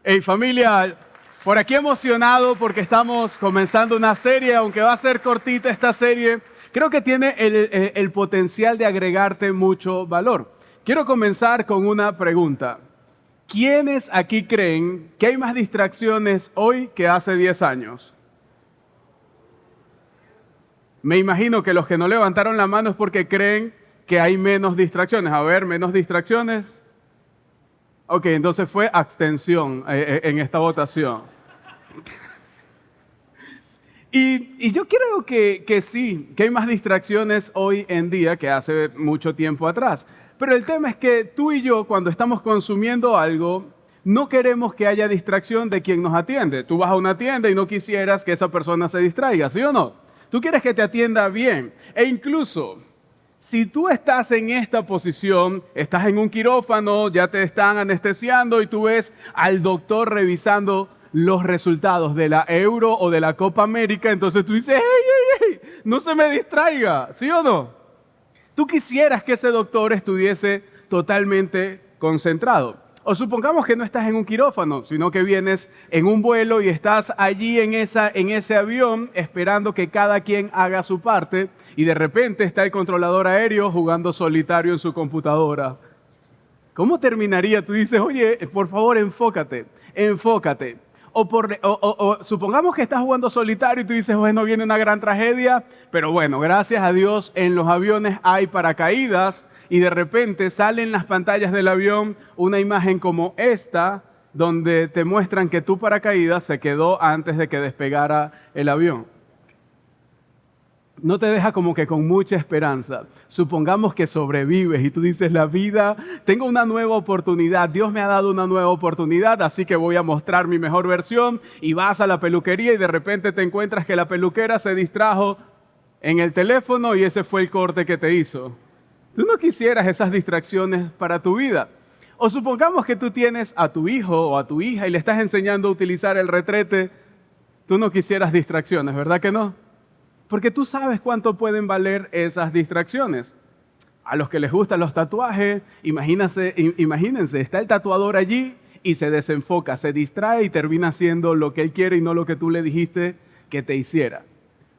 Hey familia, por aquí emocionado porque estamos comenzando una serie, aunque va a ser cortita esta serie, creo que tiene el potencial de agregarte mucho valor. Quiero comenzar con una pregunta. ¿Quiénes aquí creen que hay más distracciones hoy que hace 10 años? Me imagino que los que no levantaron la mano es porque creen que hay menos distracciones. A ver, menos distracciones. Ok, entonces fue abstención en esta votación. Y yo creo que sí, que hay más distracciones hoy en día que hace mucho tiempo atrás. Pero el tema es que tú y yo, cuando estamos consumiendo algo, no queremos que haya distracción de quien nos atiende. Tú vas a una tienda y no quisieras que esa persona se distraiga, ¿sí o no? Tú quieres que te atienda bien. E incluso, si tú estás en esta posición, estás en un quirófano, ya te están anestesiando y tú ves al doctor revisando los resultados de la Euro o de la Copa América, entonces tú dices, hey, no se me distraiga, ¿sí o no? Tú quisieras que ese doctor estuviese totalmente concentrado. O supongamos que no estás en un quirófano, sino que vienes en un vuelo y estás allí en ese avión esperando que cada quien haga su parte y de repente está el controlador aéreo jugando solitario en su computadora. ¿Cómo terminaría? Tú dices, oye, por favor, enfócate. O supongamos que estás jugando solitario y tú dices, bueno, viene una gran tragedia, pero bueno, gracias a Dios en los aviones hay paracaídas y de repente sale en las pantallas del avión una imagen como esta, donde te muestran que tu paracaídas se quedó antes de que despegara el avión. No te deja como que con mucha esperanza. Supongamos que sobrevives y tú dices, la vida, tengo una nueva oportunidad, Dios me ha dado una nueva oportunidad, así que voy a mostrar mi mejor versión y vas a la peluquería y de repente te encuentras que la peluquera se distrajo en el teléfono y ese fue el corte que te hizo. Tú no quisieras esas distracciones para tu vida. O supongamos que tú tienes a tu hijo o a tu hija y le estás enseñando a utilizar el retrete, tú no quisieras distracciones, ¿verdad que no? Porque tú sabes cuánto pueden valer esas distracciones. A los que les gustan los tatuajes, imagínense, está el tatuador allí y se desenfoca, se distrae y termina haciendo lo que él quiere y no lo que tú le dijiste que te hiciera.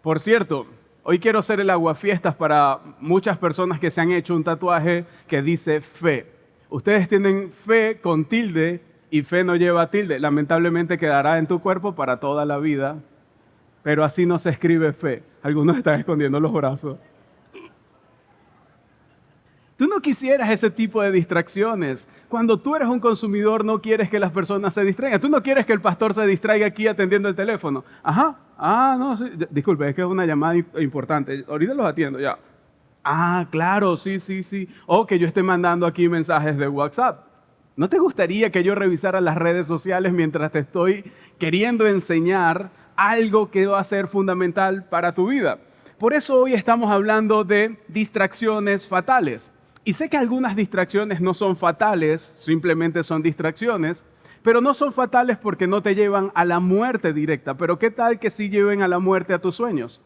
Por cierto, hoy quiero ser el aguafiestas para muchas personas que se han hecho un tatuaje que dice fe. Ustedes tienen fe con tilde y fe no lleva tilde. Lamentablemente quedará en tu cuerpo para toda la vida. Pero así no se escribe fe. Algunos están escondiendo los brazos. Tú no quisieras ese tipo de distracciones. Cuando tú eres un consumidor no quieres que las personas se distraigan. Tú no quieres que el pastor se distraiga aquí atendiendo el teléfono. Ajá. No, sí. Disculpe, es que es una llamada importante. Ahorita los atiendo ya. Claro, sí. O que yo esté mandando aquí mensajes de WhatsApp. ¿No te gustaría que yo revisara las redes sociales mientras te estoy queriendo enseñar algo que va a ser fundamental para tu vida? Por eso hoy estamos hablando de distracciones fatales. Y sé que algunas distracciones no son fatales, simplemente son distracciones, pero no son fatales porque no te llevan a la muerte directa. Pero ¿qué tal que sí lleven a la muerte a tus sueños?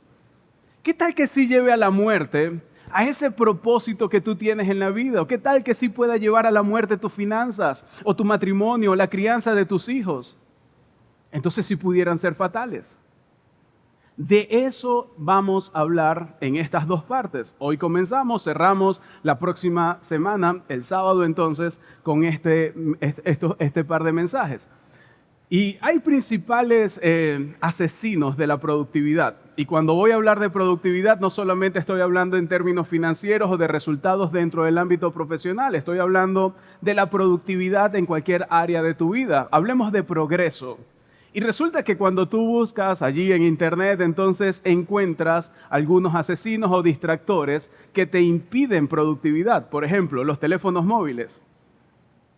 ¿Qué tal que sí lleve a la muerte a ese propósito que tú tienes en la vida? ¿O qué tal que sí pueda llevar a la muerte tus finanzas, o tu matrimonio, o la crianza de tus hijos? Entonces sí pudieran ser fatales. De eso vamos a hablar en estas dos partes. Hoy comenzamos, cerramos la próxima semana, el sábado entonces, con este par de mensajes. Y hay principales asesinos de la productividad. Y cuando voy a hablar de productividad, no solamente estoy hablando en términos financieros o de resultados dentro del ámbito profesional, estoy hablando de la productividad en cualquier área de tu vida. Hablemos de progreso. Y resulta que cuando tú buscas allí en internet, entonces encuentras algunos asesinos o distractores que te impiden productividad. Por ejemplo, los teléfonos móviles.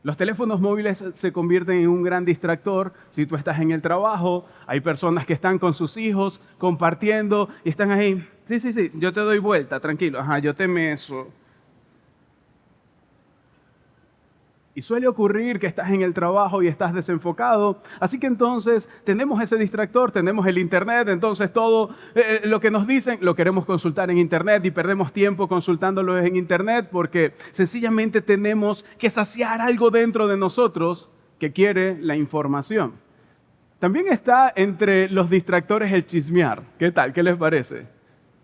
Los teléfonos móviles se convierten en un gran distractor. Si tú estás en el trabajo, hay personas que están con sus hijos compartiendo y están ahí. Sí, yo te doy vuelta, tranquilo. Yo te meso. Y suele ocurrir que estás en el trabajo y estás desenfocado. Así que entonces tenemos ese distractor, tenemos el internet, entonces todo lo que nos dicen lo queremos consultar en internet y perdemos tiempo consultándolo en internet porque sencillamente tenemos que saciar algo dentro de nosotros que quiere la información. También está entre los distractores el chismear. ¿Qué tal? ¿Qué les parece?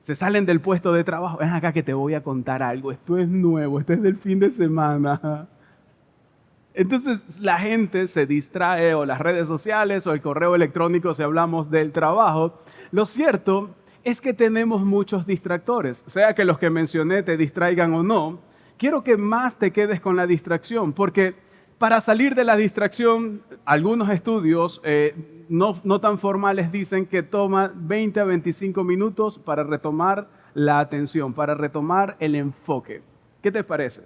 Se salen del puesto de trabajo. Ven acá que te voy a contar algo. Esto es nuevo, esto es del fin de semana. Entonces la gente se distrae, o las redes sociales o el correo electrónico si hablamos del trabajo. Lo cierto es que tenemos muchos distractores, sea que los que mencioné te distraigan o no. Quiero que más te quedes con la distracción, porque para salir de la distracción, algunos estudios no tan formales dicen que toma 20 a 25 minutos para retomar la atención, para retomar el enfoque. ¿Qué te parece?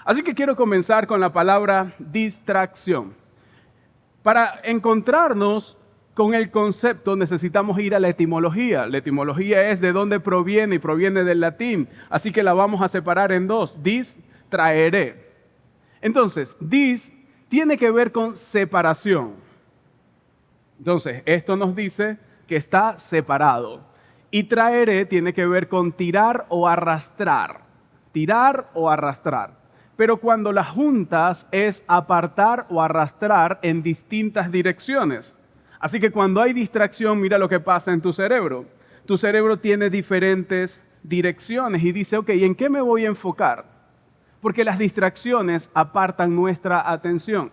Así que quiero comenzar con la palabra distracción. Para encontrarnos con el concepto necesitamos ir a la etimología. La etimología es de dónde proviene y proviene del latín. Así que la vamos a separar en dos. Dis, traeré. Entonces, dis tiene que ver con separación. Entonces, esto nos dice que está separado. Y traeré tiene que ver con tirar o arrastrar. Tirar o arrastrar. Pero cuando las juntas es apartar o arrastrar en distintas direcciones. Así que cuando hay distracción, mira lo que pasa en tu cerebro. Tu cerebro tiene diferentes direcciones y dice, ok, ¿en qué me voy a enfocar? Porque las distracciones apartan nuestra atención.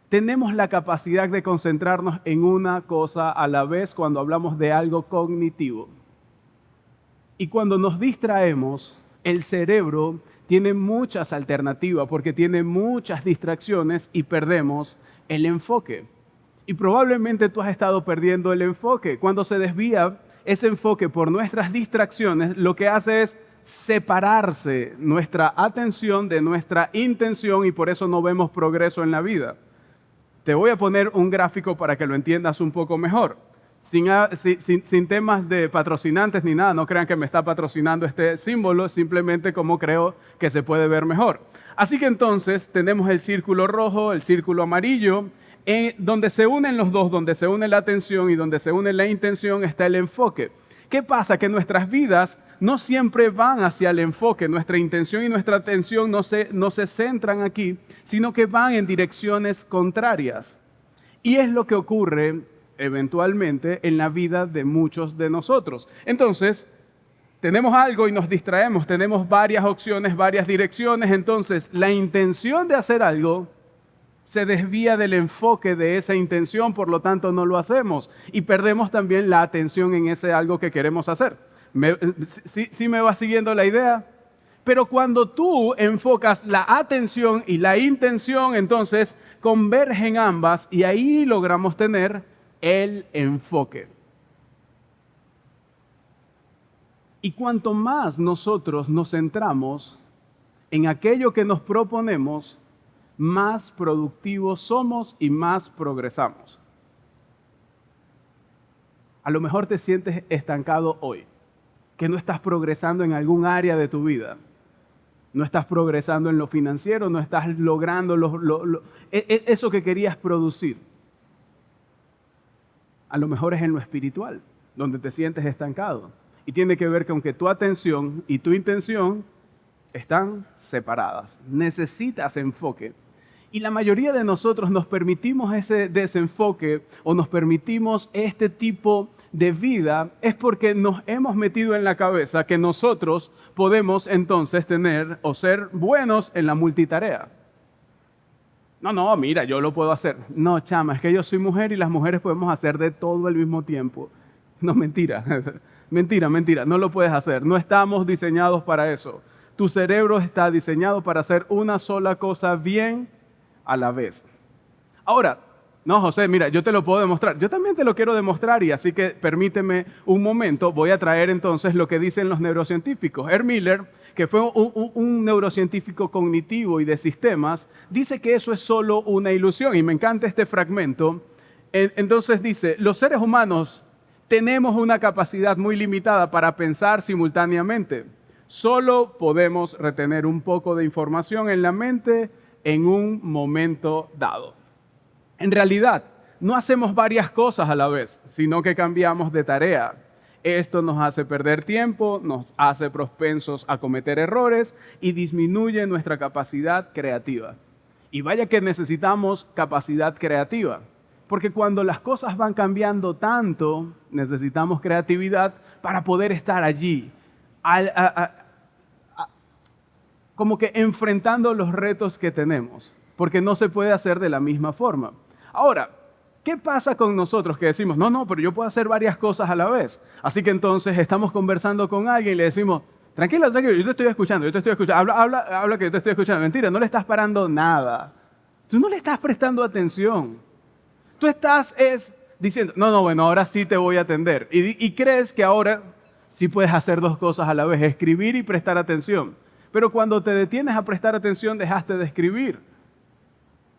Tenemos la capacidad de concentrarnos en una cosa a la vez cuando hablamos de algo cognitivo. Y cuando nos distraemos, el cerebro tiene muchas alternativas porque tiene muchas distracciones y perdemos el enfoque. Y probablemente tú has estado perdiendo el enfoque. Cuando se desvía ese enfoque por nuestras distracciones, lo que hace es separarse nuestra atención de nuestra intención y por eso no vemos progreso en la vida. Te voy a poner un gráfico para que lo entiendas un poco mejor. Sin temas de patrocinantes ni nada, no crean que me está patrocinando este símbolo, simplemente como creo que se puede ver mejor. Así que entonces tenemos el círculo rojo, el círculo amarillo, donde se unen los dos, donde se une la atención y donde se une la intención está el enfoque. ¿Qué pasa? Que nuestras vidas no siempre van hacia el enfoque, nuestra intención y nuestra atención no se centran aquí, sino que van en direcciones contrarias. Y es lo que ocurre eventualmente en la vida de muchos de nosotros. Entonces, tenemos algo y nos distraemos, tenemos varias opciones, varias direcciones, entonces la intención de hacer algo se desvía del enfoque de esa intención, por lo tanto no lo hacemos y perdemos también la atención en ese algo que queremos hacer. ¿Sí me va siguiendo la idea? Pero cuando tú enfocas la atención y la intención, entonces convergen ambas y ahí logramos tener el enfoque. Y cuanto más nosotros nos centramos en aquello que nos proponemos, más productivos somos y más progresamos. A lo mejor te sientes estancado hoy, que no estás progresando en algún área de tu vida. No estás progresando en lo financiero, no estás logrando eso que querías producir. A lo mejor es en lo espiritual, donde te sientes estancado. Y tiene que ver con que tu atención y tu intención están separadas. Necesitas enfoque. Y la mayoría de nosotros nos permitimos ese desenfoque o nos permitimos este tipo de vida es porque nos hemos metido en la cabeza que nosotros podemos entonces tener o ser buenos en la multitarea. No, mira, yo lo puedo hacer. No, chama, es que yo soy mujer y las mujeres podemos hacer de todo al mismo tiempo. No, mentira. Mentira, no lo puedes hacer. No estamos diseñados para eso. Tu cerebro está diseñado para hacer una sola cosa bien a la vez. Ahora, no, José, mira, yo te lo puedo demostrar. Yo también te lo quiero demostrar y así que permíteme un momento. Voy a traer entonces lo que dicen los neurocientíficos. Herr Miller, que fue un neurocientífico cognitivo y de sistemas, dice que eso es solo una ilusión y me encanta este fragmento. Entonces dice, los seres humanos tenemos una capacidad muy limitada para pensar simultáneamente. Solo podemos retener un poco de información en la mente en un momento dado. En realidad, no hacemos varias cosas a la vez, sino que cambiamos de tarea. Esto nos hace perder tiempo, nos hace propensos a cometer errores y disminuye nuestra capacidad creativa. Y vaya que necesitamos capacidad creativa, porque cuando las cosas van cambiando tanto, necesitamos creatividad para poder estar allí, como que enfrentando los retos que tenemos, porque no se puede hacer de la misma forma. Ahora, ¿qué pasa con nosotros que decimos, no, pero yo puedo hacer varias cosas a la vez? Así que entonces estamos conversando con alguien y le decimos, tranquilo, yo te estoy escuchando, habla que yo te estoy escuchando. Mentira, no le estás parando nada. Tú no le estás prestando atención. Tú estás diciendo, bueno, ahora sí te voy a atender. Y crees que ahora sí puedes hacer dos cosas a la vez, escribir y prestar atención. Pero cuando te detienes a prestar atención, dejaste de escribir.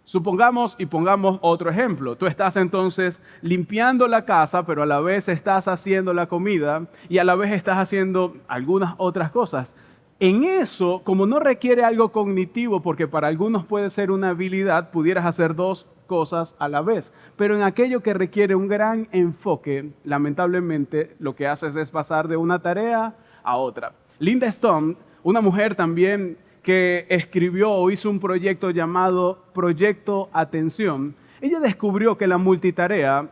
Supongamos y pongamos otro ejemplo. Tú estás entonces limpiando la casa, pero a la vez estás haciendo la comida y a la vez estás haciendo algunas otras cosas. En eso, como no requiere algo cognitivo, porque para algunos puede ser una habilidad, pudieras hacer dos cosas a la vez. Pero en aquello que requiere un gran enfoque, lamentablemente lo que haces es pasar de una tarea a otra. Linda Stone, una mujer también que escribió o hizo un proyecto llamado Proyecto Atención, ella descubrió que la multitarea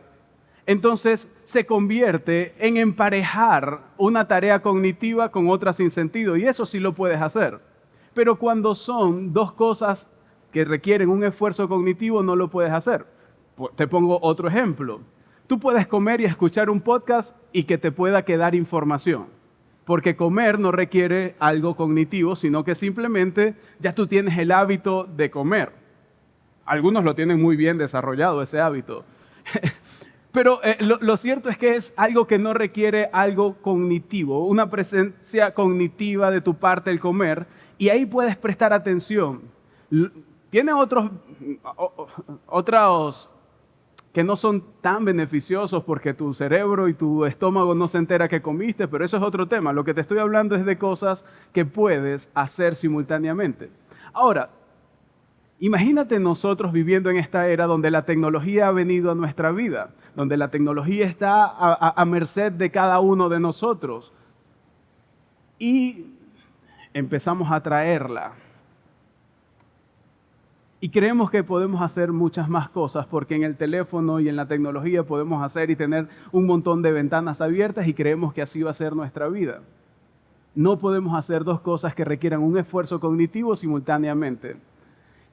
entonces se convierte en emparejar una tarea cognitiva con otra sin sentido, y eso sí lo puedes hacer. Pero cuando son dos cosas que requieren un esfuerzo cognitivo, no lo puedes hacer. Te pongo otro ejemplo. Tú puedes comer y escuchar un podcast y que te pueda quedar información. Porque comer no requiere algo cognitivo, sino que simplemente ya tú tienes el hábito de comer. Algunos lo tienen muy bien desarrollado, ese hábito. Pero lo cierto es que es algo que no requiere algo cognitivo, una presencia cognitiva de tu parte el comer, y ahí puedes prestar atención. Tiene otros que no son tan beneficiosos porque tu cerebro y tu estómago no se entera que comiste, pero eso es otro tema. Lo que te estoy hablando es de cosas que puedes hacer simultáneamente. Ahora, imagínate nosotros viviendo en esta era donde la tecnología ha venido a nuestra vida, donde la tecnología está a merced de cada uno de nosotros y empezamos a traerla. Y creemos que podemos hacer muchas más cosas porque en el teléfono y en la tecnología podemos hacer y tener un montón de ventanas abiertas y creemos que así va a ser nuestra vida. No podemos hacer dos cosas que requieran un esfuerzo cognitivo simultáneamente.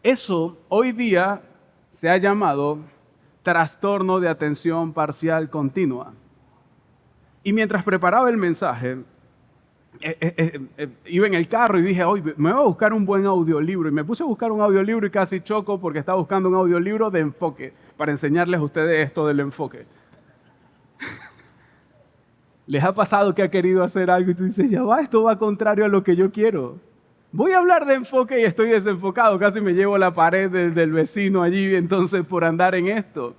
Eso hoy día se ha llamado trastorno de atención parcial continua. Y mientras preparaba el mensaje, iba en el carro y dije, hoy me voy a buscar un buen audiolibro. Y me puse a buscar un audiolibro y casi choco porque estaba buscando un audiolibro de enfoque para enseñarles a ustedes esto del enfoque. ¿Les ha pasado que ha querido hacer algo y tú dices, ya va, esto va contrario a lo que yo quiero? Voy a hablar de enfoque y estoy desenfocado, casi me llevo la pared del vecino allí entonces por andar en esto.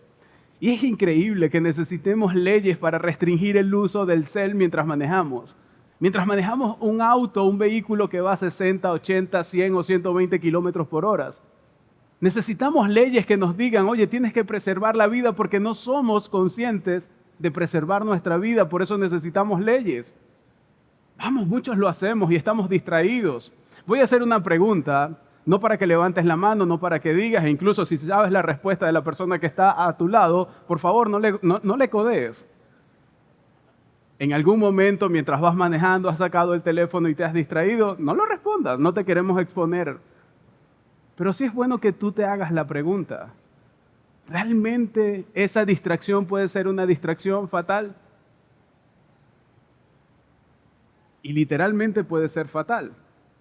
Y es increíble que necesitemos leyes para restringir el uso del cel mientras manejamos. Mientras manejamos un auto, un vehículo que va a 60, 80, 100 o 120 kilómetros por hora. Necesitamos leyes que nos digan, oye, tienes que preservar la vida porque no somos conscientes de preservar nuestra vida, por eso necesitamos leyes. Vamos, muchos lo hacemos y estamos distraídos. Voy a hacer una pregunta, no para que levantes la mano, no para que digas, e incluso si sabes la respuesta de la persona que está a tu lado, por favor, no le codees. En algún momento, mientras vas manejando, has sacado el teléfono y te has distraído, no lo respondas, no te queremos exponer. Pero sí es bueno que tú te hagas la pregunta. ¿Realmente esa distracción puede ser una distracción fatal? Y literalmente puede ser fatal.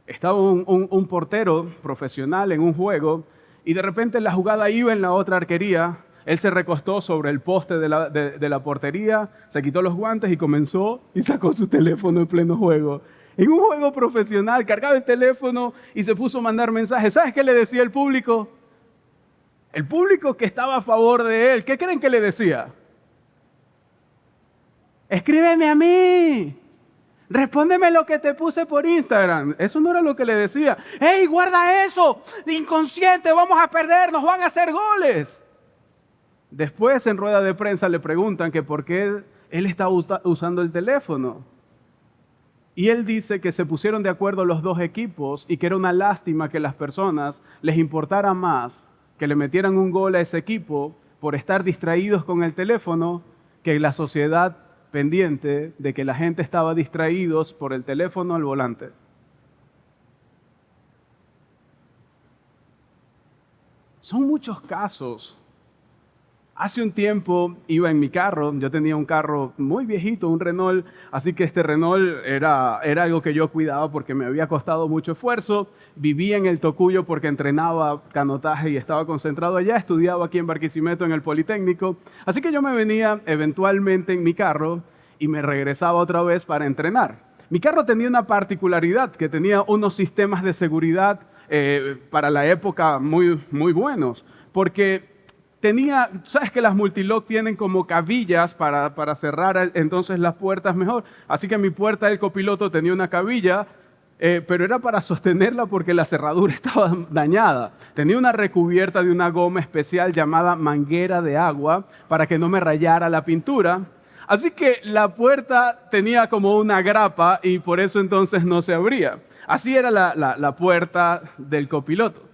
Estaba un portero profesional en un juego y de repente la jugada iba en la otra arquería. Él se recostó sobre el poste de la portería, se quitó los guantes y comenzó y sacó su teléfono en pleno juego. En un juego profesional, cargaba el teléfono y se puso a mandar mensajes. ¿Sabes qué le decía el público? El público que estaba a favor de él, ¿qué creen que le decía? Escríbeme a mí. Respóndeme lo que te puse por Instagram. Eso no era lo que le decía. ¡Ey, guarda eso! Inconsciente, vamos a perder, nos van a hacer goles. Después en rueda de prensa le preguntan que por qué él estaba usando el teléfono. Y él dice que se pusieron de acuerdo los dos equipos y que era una lástima que las personas les importara más que le metieran un gol a ese equipo por estar distraídos con el teléfono que la sociedad pendiente de que la gente estaba distraídos por el teléfono al volante. Son muchos casos. Hace un tiempo iba en mi carro, yo tenía un carro muy viejito, un Renault, así que este Renault era algo que yo cuidaba porque me había costado mucho esfuerzo. Vivía en el Tocuyo porque entrenaba canotaje y estaba concentrado allá, estudiaba aquí en Barquisimeto en el Politécnico. Así que yo me venía eventualmente en mi carro y me regresaba otra vez para entrenar. Mi carro tenía una particularidad, que tenía unos sistemas de seguridad para la época muy, muy buenos, porque sabes que las multilock tienen como cabillas para cerrar entonces las puertas mejor. Así que mi puerta del copiloto tenía una cabilla, pero era para sostenerla porque la cerradura estaba dañada. Tenía una recubierta de una goma especial llamada manguera de agua para que no me rayara la pintura. Así que la puerta tenía como una grapa y por eso entonces no se abría. Así era la puerta del copiloto.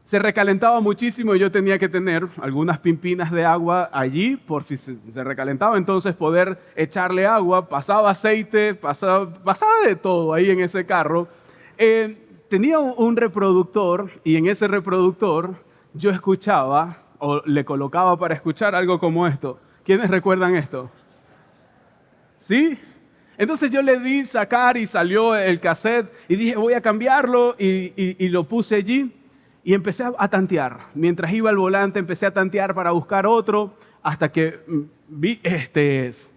Se recalentaba muchísimo y yo tenía que tener algunas pimpinas de agua allí por si se recalentaba, entonces poder echarle agua, pasaba aceite, pasaba de todo ahí en ese carro. Tenía un reproductor y en ese reproductor yo escuchaba o le colocaba para escuchar algo como esto. ¿Quiénes recuerdan esto? ¿Sí? Entonces yo le di sacar y salió el cassette y dije voy a cambiarlo y lo puse allí. Y empecé a tantear. Mientras iba al volante, empecé a tantear para buscar otro, hasta que vi, este es.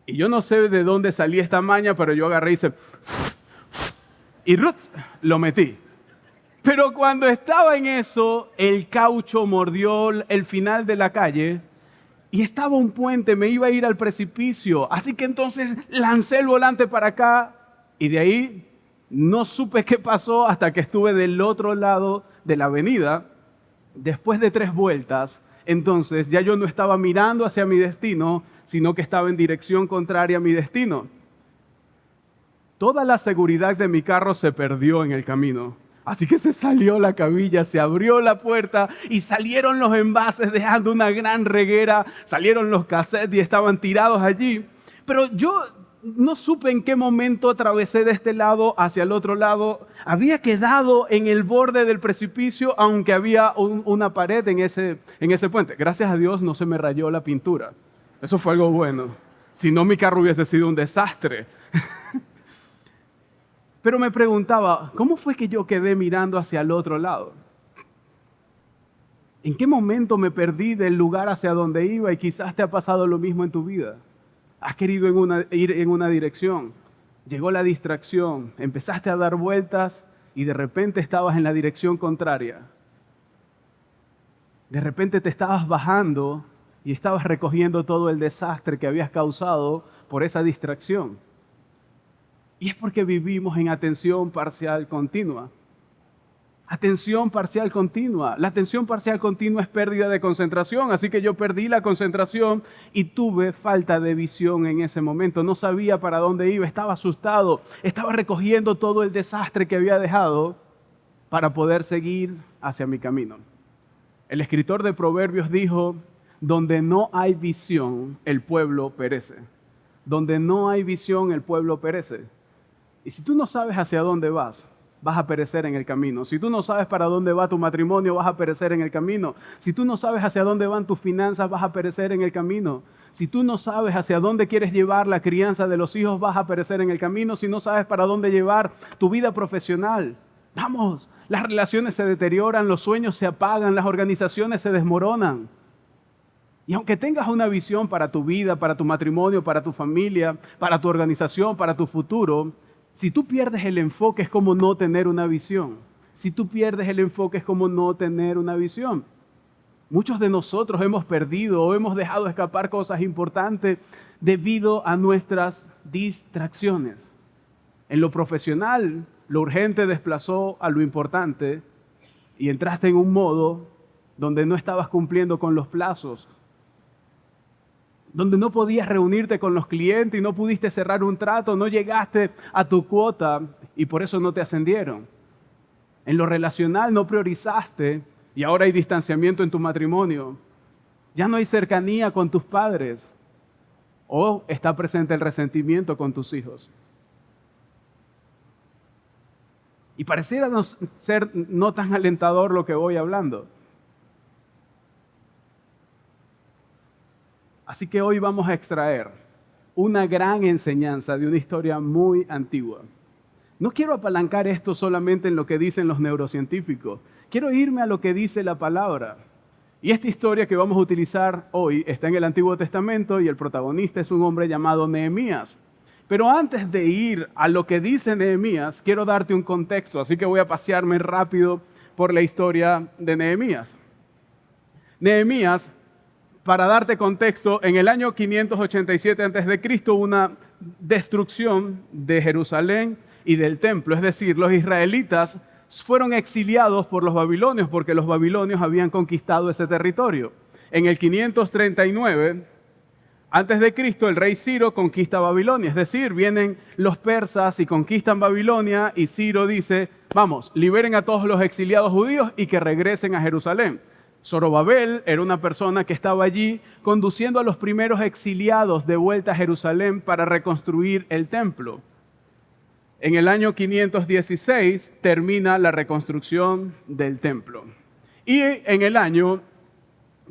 Y yo no sé de dónde salí esta maña, pero yo agarré y hice... Y ¡ruts! Lo metí. Pero cuando estaba en eso, el caucho mordió el final de la calle y estaba un puente, me iba a ir al precipicio. Así que entonces lancé el volante para acá y de ahí no supe qué pasó hasta que estuve del otro lado de la avenida. Después de 3 vueltas, entonces ya yo no estaba mirando hacia mi destino, sino que estaba en dirección contraria a mi destino. Toda la seguridad de mi carro se perdió en el camino. Así que se salió la cabilla, se abrió la puerta y salieron los envases dejando una gran reguera. Salieron los cassettes y estaban tirados allí. Pero yo no supe en qué momento atravesé de este lado hacia el otro lado. Había quedado en el borde del precipicio, aunque había una pared en ese puente. Gracias a Dios no se me rayó la pintura. Eso fue algo bueno. Si no, mi carro hubiese sido un desastre. Pero me preguntaba, ¿cómo fue que yo quedé mirando hacia el otro lado? ¿En qué momento me perdí del lugar hacia donde iba? Y quizás te ha pasado lo mismo en tu vida. Has querido ir en una dirección, llegó la distracción, empezaste a dar vueltas y de repente estabas en la dirección contraria. De repente te estabas bajando y estabas recogiendo todo el desastre que habías causado por esa distracción. Y es porque vivimos en atención parcial continua. Atención parcial continua. La atención parcial continua es pérdida de concentración, así que yo perdí la concentración y tuve falta de visión en ese momento. No sabía para dónde iba, estaba asustado, estaba recogiendo todo el desastre que había dejado para poder seguir hacia mi camino. El escritor de Proverbios dijo, donde no hay visión, el pueblo perece. Donde no hay visión, el pueblo perece. Y si tú no sabes hacia dónde vas a perecer en el camino. Si tú no sabes para dónde va tu matrimonio, vas a perecer en el camino. Si tú no sabes hacia dónde van tus finanzas, vas a perecer en el camino. Si tú no sabes hacia dónde quieres llevar la crianza de los hijos, vas a perecer en el camino. Si no sabes para dónde llevar tu vida profesional, vamos, las relaciones se deterioran, los sueños se apagan, las organizaciones se desmoronan. Y aunque tengas una visión para tu vida, para tu matrimonio, para tu familia, para tu organización, para tu futuro, si tú pierdes el enfoque es como no tener una visión. Si tú pierdes el enfoque es como no tener una visión. Muchos de nosotros hemos perdido o hemos dejado escapar cosas importantes debido a nuestras distracciones. En lo profesional, lo urgente desplazó a lo importante y entraste en un modo donde no estabas cumpliendo con los plazos. donde no podías reunirte con los clientes y no pudiste cerrar un trato, no llegaste a tu cuota y por eso no te ascendieron. En lo relacional no priorizaste y ahora hay distanciamiento en tu matrimonio. Ya no hay cercanía con tus padres o está presente el resentimiento con tus hijos. Y pareciera ser no tan alentador lo que voy hablando. Así que hoy vamos a extraer una gran enseñanza de una historia muy antigua. No quiero apalancar esto solamente en lo que dicen los neurocientíficos. Quiero irme a lo que dice la palabra. Y esta historia que vamos a utilizar hoy está en el Antiguo Testamento y el protagonista es un hombre llamado Nehemías. Pero antes de ir a lo que dice Nehemías, quiero darte un contexto, así que voy a pasearme rápido por la historia de Nehemías. Nehemías, para darte contexto, en el año 587 a.C. hubo una destrucción de Jerusalén y del templo, es decir, los israelitas fueron exiliados por los babilonios porque los babilonios habían conquistado ese territorio. En el 539 antes de Cristo, el rey Ciro conquista Babilonia, es decir, vienen los persas y conquistan Babilonia y Ciro dice, vamos, liberen a todos los exiliados judíos y que regresen a Jerusalén. Zorobabel era una persona que estaba allí conduciendo a los primeros exiliados de vuelta a Jerusalén para reconstruir el templo. En el año 516 termina la reconstrucción del templo. Y en el año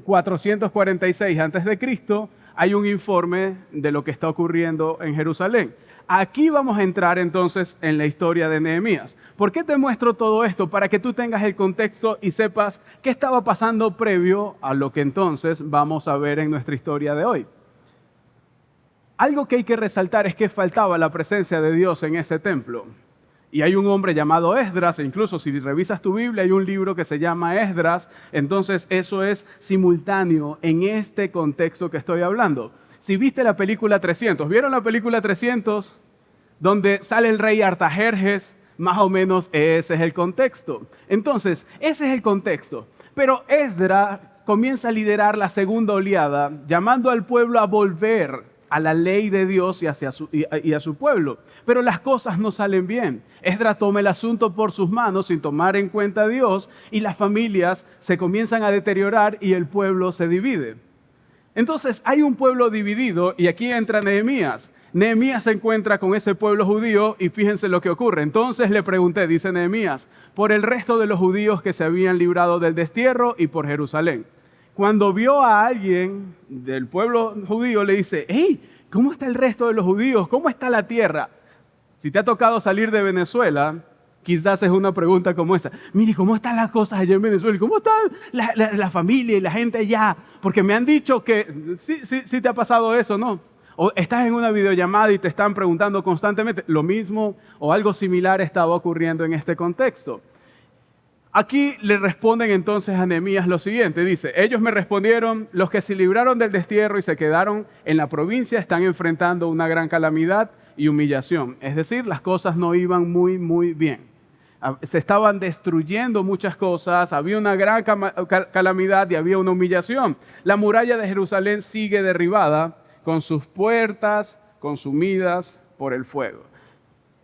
446 a.C., hay un informe de lo que está ocurriendo en Jerusalén. Aquí vamos a entrar entonces en la historia de Nehemías. ¿Por qué te muestro todo esto? Para que tú tengas el contexto y sepas qué estaba pasando previo a lo que entonces vamos a ver en nuestra historia de hoy. Algo que hay que resaltar es que faltaba la presencia de Dios en ese templo. Y hay un hombre llamado Esdras, e incluso si revisas tu Biblia hay un libro que se llama Esdras, entonces eso es simultáneo en este contexto que estoy hablando. Si viste la película 300, ¿vieron la película 300? Donde sale el rey Artajerjes, más o menos ese es el contexto. Entonces, ese es el contexto. Pero Esdras comienza a liderar la segunda oleada, llamando al pueblo a volver a la ley de Dios y a su pueblo. Pero las cosas no salen bien. Esdras toma el asunto por sus manos sin tomar en cuenta a Dios y las familias se comienzan a deteriorar y el pueblo se divide. Entonces hay un pueblo dividido y aquí entra Nehemías. Nehemías se encuentra con ese pueblo judío y fíjense lo que ocurre. Entonces le pregunté, dice Nehemías, por el resto de los judíos que se habían librado del destierro y por Jerusalén. Cuando vio a alguien del pueblo judío, le dice, hey, ¿cómo está el resto de los judíos? ¿Cómo está la tierra? Si te ha tocado salir de Venezuela, quizás es una pregunta como esa. Mire, ¿cómo están las cosas allá en Venezuela? ¿Cómo está la familia y la gente allá? Porque me han dicho que sí te ha pasado eso, ¿no? O estás en una videollamada y te están preguntando constantemente. Lo mismo o algo similar estaba ocurriendo en este contexto. Aquí le responden entonces a Nehemías lo siguiente, dice, ellos me respondieron, los que se libraron del destierro y se quedaron en la provincia están enfrentando una gran calamidad y humillación. Es decir, las cosas no iban muy bien. Se estaban destruyendo muchas cosas, había una gran calamidad y había una humillación. La muralla de Jerusalén sigue derribada con sus puertas consumidas por el fuego.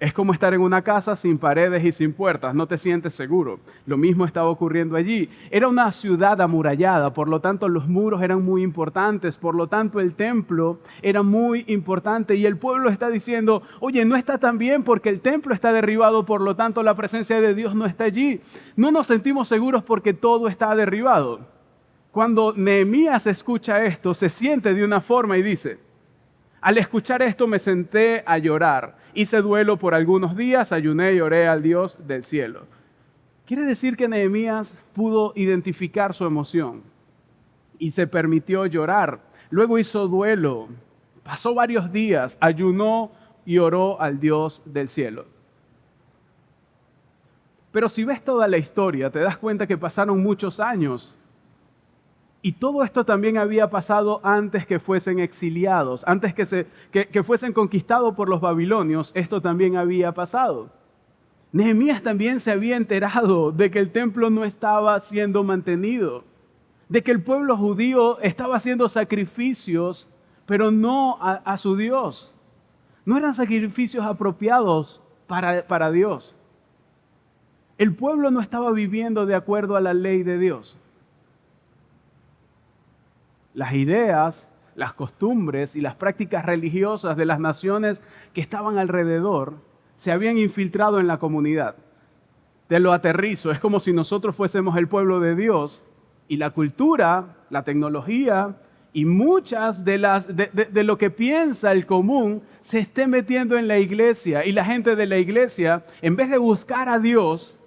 Es como estar en una casa sin paredes y sin puertas, no te sientes seguro. Lo mismo estaba ocurriendo allí. Era una ciudad amurallada, por lo tanto los muros eran muy importantes, por lo tanto el templo era muy importante y el pueblo está diciendo, oye, no está tan bien porque el templo está derribado, por lo tanto la presencia de Dios no está allí. No nos sentimos seguros porque todo está derribado. Cuando Nehemías escucha esto, se siente de una forma y dice, al escuchar esto me senté a llorar. Hice duelo por algunos días, ayuné y oré al Dios del cielo. Quiere decir que Nehemías pudo identificar su emoción y se permitió llorar. Luego hizo duelo, pasó varios días, ayunó y oró al Dios del cielo. Pero si ves toda la historia, te das cuenta que pasaron muchos años. Y todo esto también había pasado antes que fuesen exiliados, antes que fuesen conquistados por los babilonios, esto también había pasado. Nehemías también se había enterado de que el templo no estaba siendo mantenido, de que el pueblo judío estaba haciendo sacrificios pero no a su Dios. No eran sacrificios apropiados para Dios. El pueblo no estaba viviendo de acuerdo a la ley de Dios. Las ideas, las costumbres y las prácticas religiosas de las naciones que estaban alrededor se habían infiltrado en la comunidad. Te lo aterrizo, es como si nosotros fuésemos el pueblo de Dios y la cultura, la tecnología y muchas de lo que piensa el común se esté metiendo en la iglesia, y la gente de la iglesia, en vez de buscar a Dios,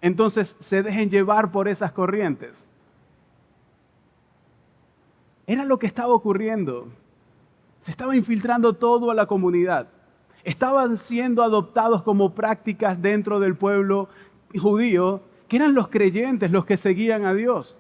entonces se dejen llevar por esas corrientes. Era lo que estaba ocurriendo. Se estaba infiltrando todo a la comunidad. Estaban siendo adoptados como prácticas dentro del pueblo judío, que eran los creyentes, los que seguían a Dios.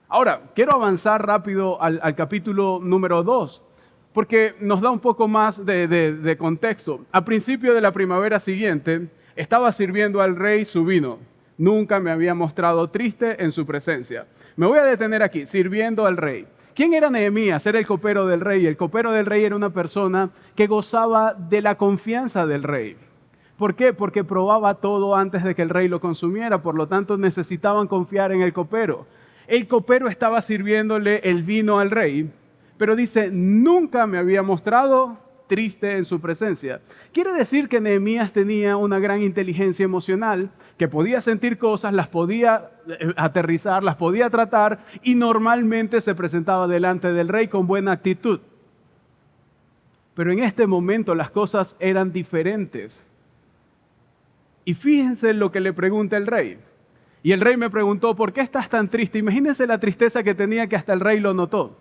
Ahora, quiero avanzar rápido al capítulo número 2, porque nos da un poco más de contexto. A principio de la primavera siguiente, estaba sirviendo al rey su vino. Nunca me había mostrado triste en su presencia. Me voy a detener aquí, sirviendo al rey. ¿Quién era Nehemías? Era el copero del rey. El copero del rey era una persona que gozaba de la confianza del rey. ¿Por qué? Porque probaba todo antes de que el rey lo consumiera. Por lo tanto, necesitaban confiar en el copero. El copero estaba sirviéndole el vino al rey, pero dice, nunca me había mostrado triste en su presencia. Quiere decir que Nehemías tenía una gran inteligencia emocional, que podía sentir cosas, las podía aterrizar, las podía tratar, y normalmente se presentaba delante del rey con buena actitud. Pero en este momento las cosas eran diferentes. Y fíjense lo que le pregunta el rey. Y el rey me preguntó, ¿por qué estás tan triste? Imagínense la tristeza que tenía, que hasta el rey lo notó.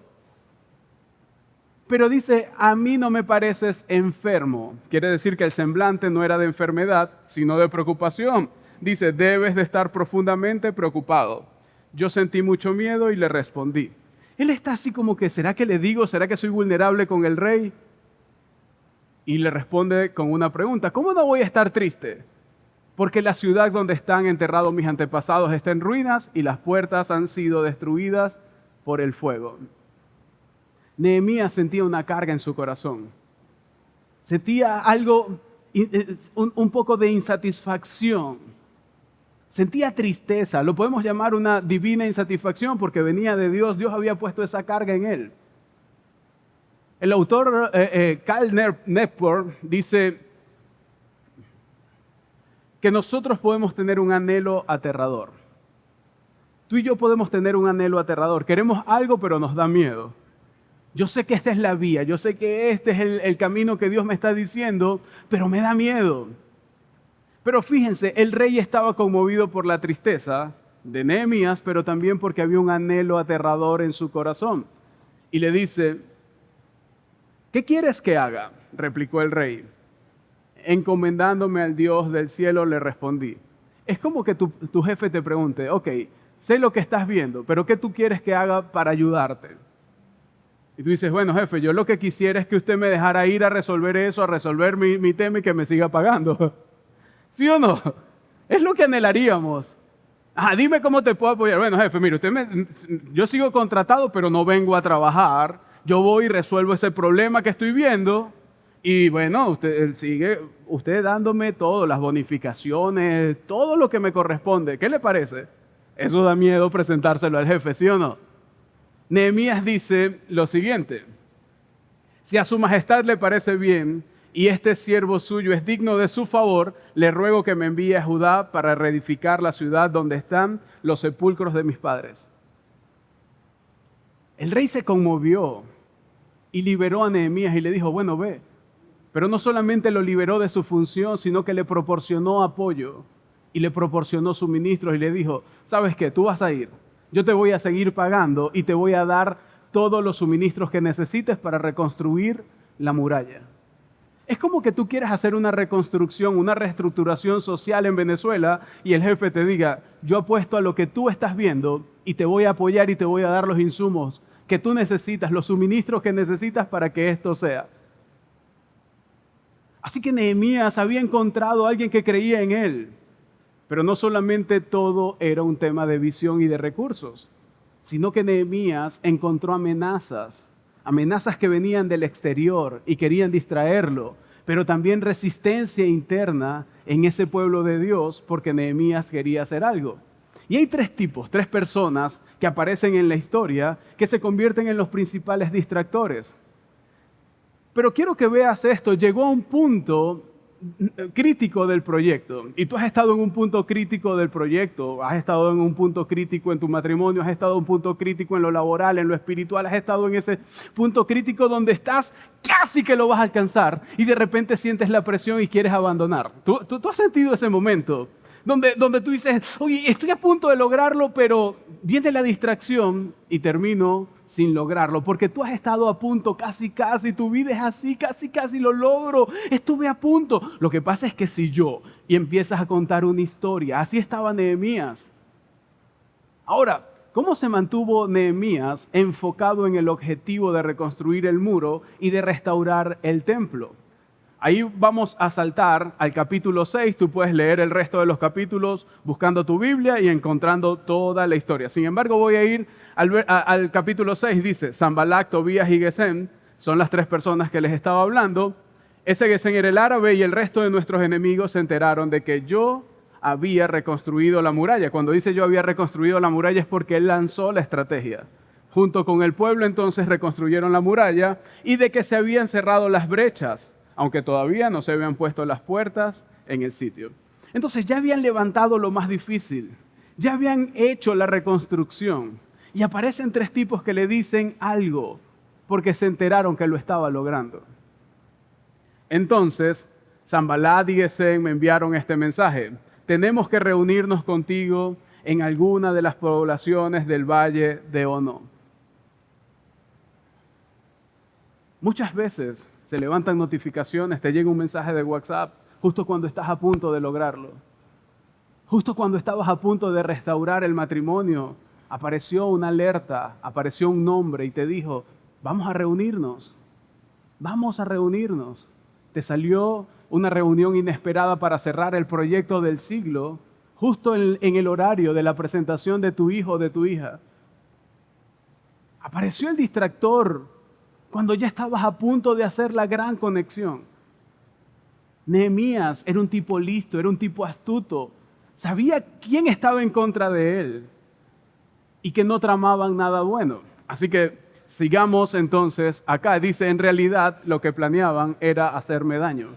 Pero dice, a mí no me pareces enfermo. Quiere decir que el semblante no era de enfermedad, sino de preocupación. Dice, debes de estar profundamente preocupado. Yo sentí mucho miedo y le respondí. Él está así como que, ¿será que le digo? ¿Será que soy vulnerable con el rey? Y le responde con una pregunta, ¿cómo no voy a estar triste? Porque la ciudad donde están enterrados mis antepasados está en ruinas y las puertas han sido destruidas por el fuego. Nehemías sentía una carga en su corazón. Sentía algo, un poco de insatisfacción. Sentía tristeza. Lo podemos llamar una divina insatisfacción porque venía de Dios. Dios había puesto esa carga en él. El autor Cal Newport dice que nosotros podemos tener un anhelo aterrador. Tú y yo podemos tener un anhelo aterrador. Queremos algo, pero nos da miedo. Yo sé que esta es la vía, yo sé que este es el camino que Dios me está diciendo, pero me da miedo. Pero fíjense, el rey estaba conmovido por la tristeza de Nehemías, pero también porque había un anhelo aterrador en su corazón. Y le dice, ¿qué quieres que haga?, replicó el rey. Encomendándome al Dios del cielo, le respondí. Es como que tu jefe te pregunte, ok, sé lo que estás viendo, pero ¿qué tú quieres que haga para ayudarte? Y tú dices, bueno, jefe, yo lo que quisiera es que usted me dejara ir a resolver eso, a resolver mi tema y que me siga pagando. ¿Sí o no? Es lo que anhelaríamos. Dime cómo te puedo apoyar. Bueno, jefe, mire, yo sigo contratado, pero no vengo a trabajar. Yo voy y resuelvo ese problema que estoy viendo. Y bueno, usted dándome todo, las bonificaciones, todo lo que me corresponde. ¿Qué le parece? Eso da miedo presentárselo al jefe, ¿sí o no? Nehemías dice lo siguiente, si a su majestad le parece bien y este siervo suyo es digno de su favor, le ruego que me envíe a Judá para reedificar la ciudad donde están los sepulcros de mis padres. El rey se conmovió y liberó a Nehemías y le dijo, bueno, ve. Pero no solamente lo liberó de su función, sino que le proporcionó apoyo y le proporcionó suministros y le dijo, ¿sabes qué? Tú vas a ir. Yo te voy a seguir pagando y te voy a dar todos los suministros que necesites para reconstruir la muralla. Es como que tú quieras hacer una reconstrucción, una reestructuración social en Venezuela y el jefe te diga, yo apuesto a lo que tú estás viendo y te voy a apoyar y te voy a dar los insumos que tú necesitas, los suministros que necesitas para que esto sea. Así que Nehemías había encontrado a alguien que creía en él. Pero no solamente todo era un tema de visión y de recursos, sino que Nehemías encontró amenazas amenazas que venían del exterior y querían distraerlo, pero también resistencia interna en ese pueblo de Dios porque Nehemías quería hacer algo. Y hay tres personas que aparecen en la historia que se convierten en los principales distractores. Pero quiero que veas esto, llegó a un punto crítico del proyecto. Y tú has estado en un punto crítico del proyecto, has estado en un punto crítico en tu matrimonio, has estado en un punto crítico en lo laboral, en lo espiritual, has estado en ese punto crítico donde estás casi que lo vas a alcanzar y de repente sientes la presión y quieres abandonar. ¿Tú has sentido ese momento? Donde tú dices, oye, estoy a punto de lograrlo, pero viene la distracción y termino sin lograrlo, porque tú has estado a punto, casi, tu vida es así, casi lo logro, estuve a punto. Lo que pasa es que y empiezas a contar una historia, así estaba Nehemías. Ahora, ¿cómo se mantuvo Nehemías enfocado en el objetivo de reconstruir el muro y de restaurar el templo? Ahí vamos a saltar al capítulo 6, tú puedes leer el resto de los capítulos buscando tu Biblia y encontrando toda la historia. Sin embargo, voy a ir al capítulo 6, dice, Sanbalat, Tobías y Gesem, son las tres personas que les estaba hablando. Ese Gesem era el árabe y el resto de nuestros enemigos se enteraron de que yo había reconstruido la muralla. Cuando dice yo había reconstruido la muralla es porque él lanzó la estrategia. Junto con el pueblo entonces reconstruyeron la muralla y de que se habían cerrado las brechas, aunque todavía no se habían puesto las puertas en el sitio. Entonces ya habían levantado lo más difícil, ya habían hecho la reconstrucción y aparecen tres tipos que le dicen algo porque se enteraron que lo estaba logrando. Entonces, Sanbalat y Gesem me enviaron este mensaje: tenemos que reunirnos contigo en alguna de las poblaciones del valle de Ono. Muchas veces se levantan notificaciones, te llega un mensaje de WhatsApp justo cuando estás a punto de lograrlo. Justo cuando estabas a punto de restaurar el matrimonio, apareció una alerta, apareció un nombre y te dijo, vamos a reunirnos. Te salió una reunión inesperada para cerrar el proyecto del siglo, justo en el horario de la presentación de tu hijo o de tu hija. Apareció el distractor cuando ya estabas a punto de hacer la gran conexión. Nehemías era un tipo listo, era un tipo astuto. Sabía quién estaba en contra de él y que no tramaban nada bueno. Así que sigamos entonces acá. Dice, en realidad lo que planeaban era hacerme daño.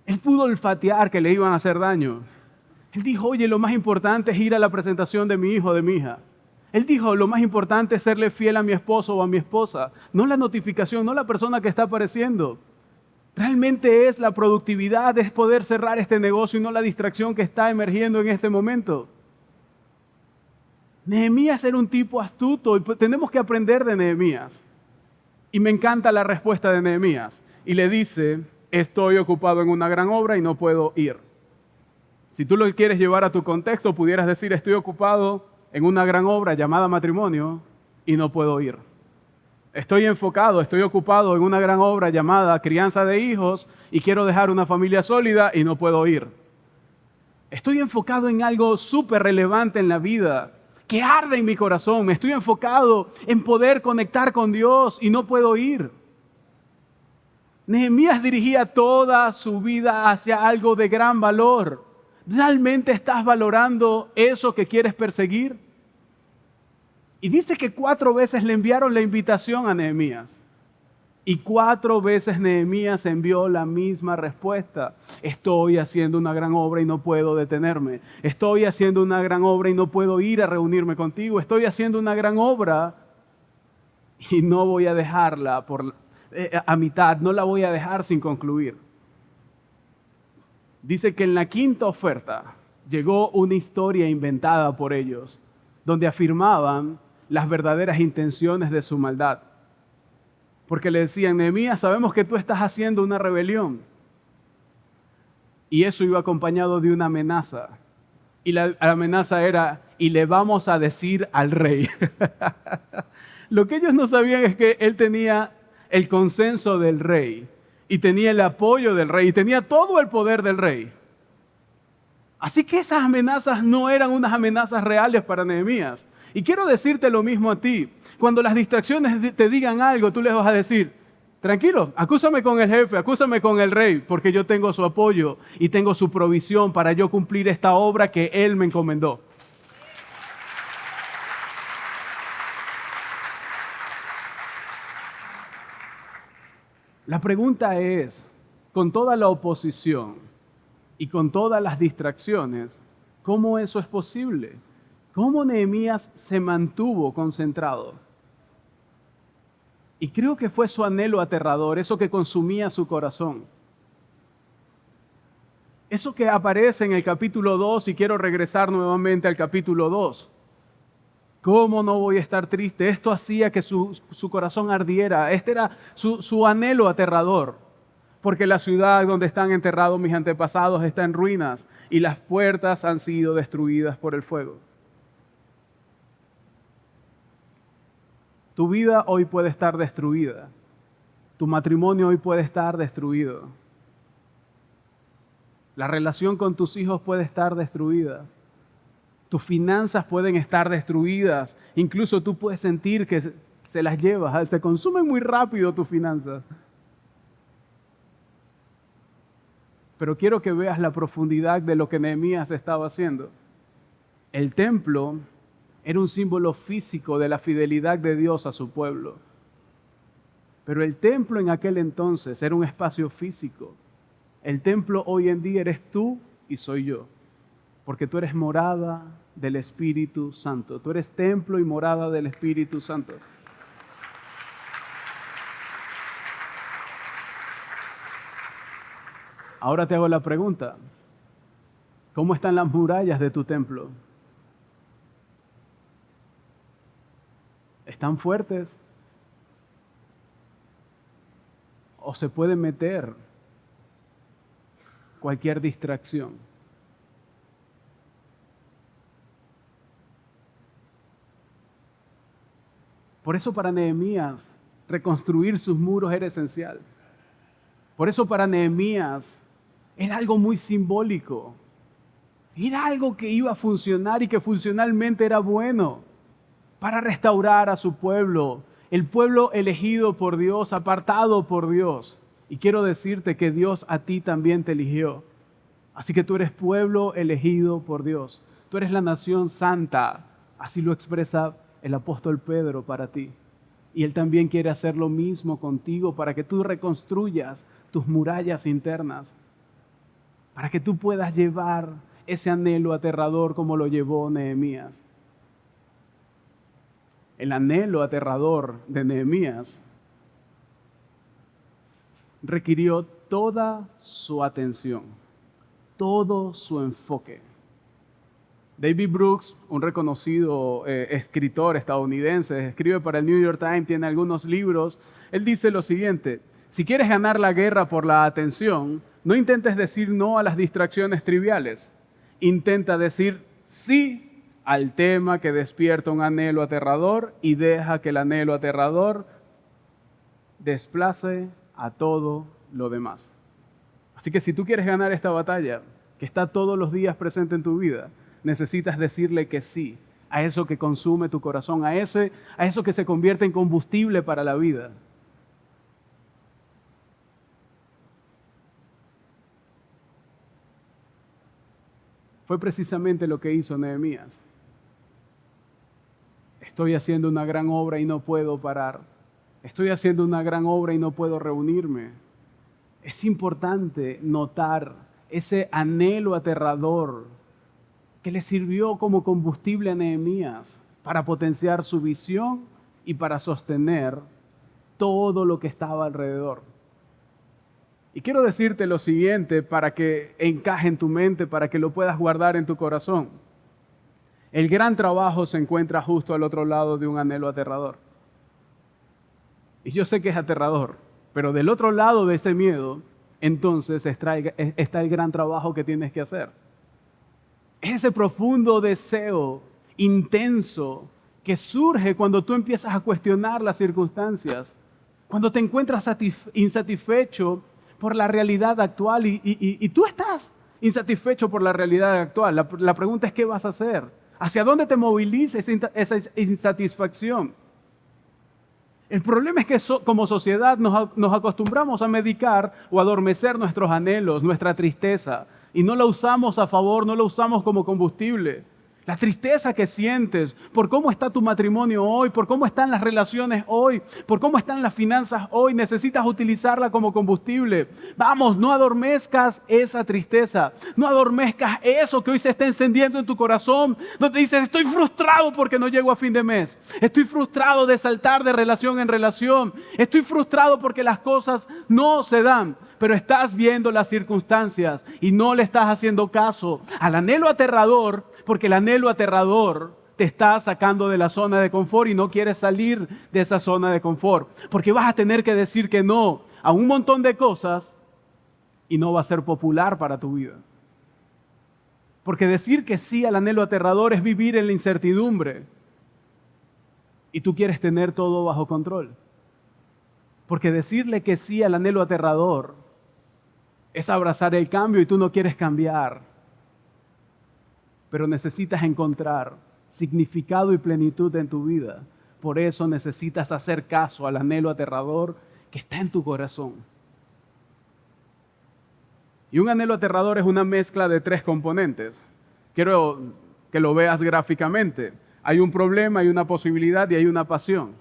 Él pudo olfatear que le iban a hacer daño. Él dijo, oye, lo más importante es ir a la presentación de mi hijo o de mi hija. Él dijo, lo más importante es serle fiel a mi esposo o a mi esposa, no la notificación, no la persona que está apareciendo. Realmente es la productividad, es poder cerrar este negocio y no la distracción que está emergiendo en este momento. Nehemías era un tipo astuto y tenemos que aprender de Nehemías. Y me encanta la respuesta de Nehemías. Y le dice, estoy ocupado en una gran obra y no puedo ir. Si tú lo quieres llevar a tu contexto, pudieras decir, estoy ocupado en una gran obra llamada matrimonio y no puedo ir. Estoy enfocado, estoy ocupado en una gran obra llamada crianza de hijos y quiero dejar una familia sólida y no puedo ir. Estoy enfocado en algo súper relevante en la vida que arde en mi corazón. Estoy enfocado en poder conectar con Dios y no puedo ir. Nehemías dirigía toda su vida hacia algo de gran valor. ¿Realmente estás valorando eso que quieres perseguir? Y dice que 4 veces le enviaron la invitación a Nehemías. Y 4 veces Nehemías envió la misma respuesta. Estoy haciendo una gran obra y no puedo detenerme. Estoy haciendo una gran obra y no puedo ir a reunirme contigo. Estoy haciendo una gran obra y no voy a dejarla a mitad. No la voy a dejar sin concluir. Dice que en la 5ª oferta llegó una historia inventada por ellos, donde afirmaban las verdaderas intenciones de su maldad. Porque le decían, Nehemías, sabemos que tú estás haciendo una rebelión. Y eso iba acompañado de una amenaza. Y la amenaza era, y le vamos a decir al rey. Lo que ellos no sabían es que él tenía el consenso del rey. Y tenía el apoyo del rey, y tenía todo el poder del rey. Así que esas amenazas no eran unas amenazas reales para Nehemías. Y quiero decirte lo mismo a ti. Cuando las distracciones te digan algo, tú les vas a decir, tranquilo, acúsame con el jefe, acúsame con el rey, porque yo tengo su apoyo y tengo su provisión para yo cumplir esta obra que él me encomendó. La pregunta es, con toda la oposición y con todas las distracciones, ¿cómo eso es posible? ¿Cómo Nehemías se mantuvo concentrado? Y creo que fue su anhelo aterrador, eso que consumía su corazón. Eso que aparece en el capítulo 2, y quiero regresar nuevamente al capítulo 2. ¿Cómo no voy a estar triste? Esto hacía que su corazón ardiera. Este era su anhelo aterrador. Porque la ciudad donde están enterrados mis antepasados está en ruinas y las puertas han sido destruidas por el fuego. Tu vida hoy puede estar destruida. Tu matrimonio hoy puede estar destruido. La relación con tus hijos puede estar destruida. Tus finanzas pueden estar destruidas. Incluso tú puedes sentir que se las llevas. Se consumen muy rápido tus finanzas. Pero quiero que veas la profundidad de lo que Nehemías estaba haciendo. El templo era un símbolo físico de la fidelidad de Dios a su pueblo. Pero el templo en aquel entonces era un espacio físico. El templo hoy en día eres tú y soy yo. Porque tú eres morada del Espíritu Santo. Tú eres templo y morada del Espíritu Santo. Ahora te hago la pregunta. ¿Cómo están las murallas de tu templo? ¿Están fuertes? ¿O se puede meter cualquier distracción? Por eso para Nehemías reconstruir sus muros era esencial. Por eso para Nehemías era algo muy simbólico. Era algo que iba a funcionar y que funcionalmente era bueno para restaurar a su pueblo, el pueblo elegido por Dios, apartado por Dios. Y quiero decirte que Dios a ti también te eligió. Así que tú eres pueblo elegido por Dios. Tú eres la nación santa. Así lo expresa el apóstol Pedro para ti. Y él también quiere hacer lo mismo contigo para que tú reconstruyas tus murallas internas. Para que tú puedas llevar ese anhelo aterrador como lo llevó Nehemías. El anhelo aterrador de Nehemías requirió toda su atención, todo su enfoque. David Brooks, un reconocido escritor estadounidense, escribe para el New York Times, tiene algunos libros. Él dice lo siguiente: si quieres ganar la guerra por la atención, no intentes decir no a las distracciones triviales. Intenta decir sí al tema que despierta un anhelo aterrador y deja que el anhelo aterrador desplace a todo lo demás. Así que si tú quieres ganar esta batalla, que está todos los días presente en tu vida, necesitas decirle que sí a eso que consume tu corazón, a eso que se convierte en combustible para la vida. Fue precisamente lo que hizo Nehemías. Estoy haciendo una gran obra y no puedo parar. Estoy haciendo una gran obra y no puedo reunirme. Es importante notar ese anhelo aterrador que le sirvió como combustible a Nehemías para potenciar su visión y para sostener todo lo que estaba alrededor. Y quiero decirte lo siguiente para que encaje en tu mente, para que lo puedas guardar en tu corazón. El gran trabajo se encuentra justo al otro lado de un anhelo aterrador. Y yo sé que es aterrador, pero del otro lado de ese miedo, entonces está el gran trabajo que tienes que hacer. Ese profundo deseo intenso que surge cuando tú empiezas a cuestionar las circunstancias, cuando te encuentras insatisfecho por la realidad actual y tú estás insatisfecho por la realidad actual. La pregunta es, ¿qué vas a hacer? ¿Hacia dónde te moviliza esa insatisfacción? El problema es que como sociedad nos acostumbramos a medicar o adormecer nuestros anhelos, nuestra tristeza, y no la usamos a favor, no la usamos como combustible. La tristeza que sientes por cómo está tu matrimonio hoy, por cómo están las relaciones hoy, por cómo están las finanzas hoy, necesitas utilizarla como combustible. Vamos, no adormezcas esa tristeza, no adormezcas eso que hoy se está encendiendo en tu corazón, donde dices, estoy frustrado porque no llego a fin de mes, estoy frustrado de saltar de relación en relación, estoy frustrado porque las cosas no se dan. Pero estás viendo las circunstancias y no le estás haciendo caso al anhelo aterrador, porque el anhelo aterrador te está sacando de la zona de confort y no quieres salir de esa zona de confort. Porque vas a tener que decir que no a un montón de cosas y no va a ser popular para tu vida. Porque decir que sí al anhelo aterrador es vivir en la incertidumbre y tú quieres tener todo bajo control. Porque decirle que sí al anhelo aterrador es abrazar el cambio y tú no quieres cambiar. Pero necesitas encontrar significado y plenitud en tu vida. Por eso necesitas hacer caso al anhelo aterrador que está en tu corazón. Y un anhelo aterrador es una mezcla de 3 componentes. Quiero que lo veas gráficamente. Hay un problema, hay una posibilidad y hay una pasión.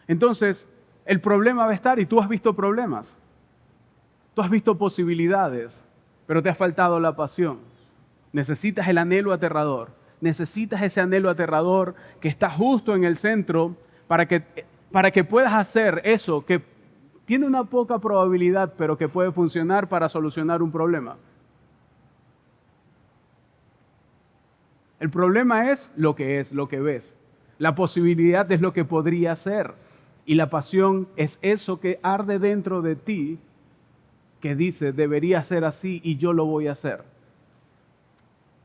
Entonces, el problema va a estar y tú has visto problemas. Tú has visto posibilidades, pero te ha faltado la pasión. Necesitas el anhelo aterrador. Necesitas ese anhelo aterrador que está justo en el centro para que puedas hacer eso que tiene una poca probabilidad, pero que puede funcionar para solucionar un problema. El problema es, lo que ves. La posibilidad es lo que podría ser. Y la pasión es eso que arde dentro de ti, que dice, debería ser así y yo lo voy a hacer.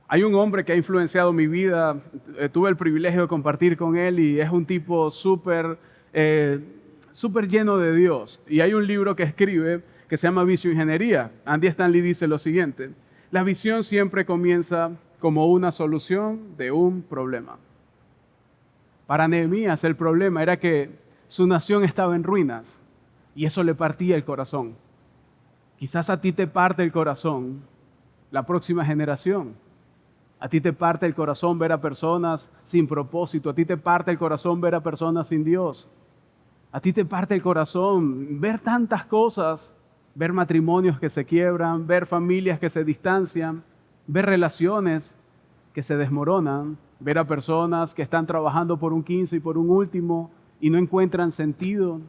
Hay un hombre que ha influenciado mi vida, tuve el privilegio de compartir con él y es un tipo súper lleno de Dios. Y hay un libro que escribe que se llama Visioingeniería. Andy Stanley dice lo siguiente: la visión siempre comienza como una solución de un problema. Para Nehemías el problema era que su nación estaba en ruinas y eso le partía el corazón. Quizás a ti te parte el corazón la próxima generación. A ti te parte el corazón ver a personas sin propósito. A ti te parte el corazón ver a personas sin Dios. A ti te parte el corazón ver tantas cosas, ver matrimonios que se quiebran, ver familias que se distancian, ver relaciones que se desmoronan, ver a personas que están trabajando por un 15 y por un último y no encuentran sentido.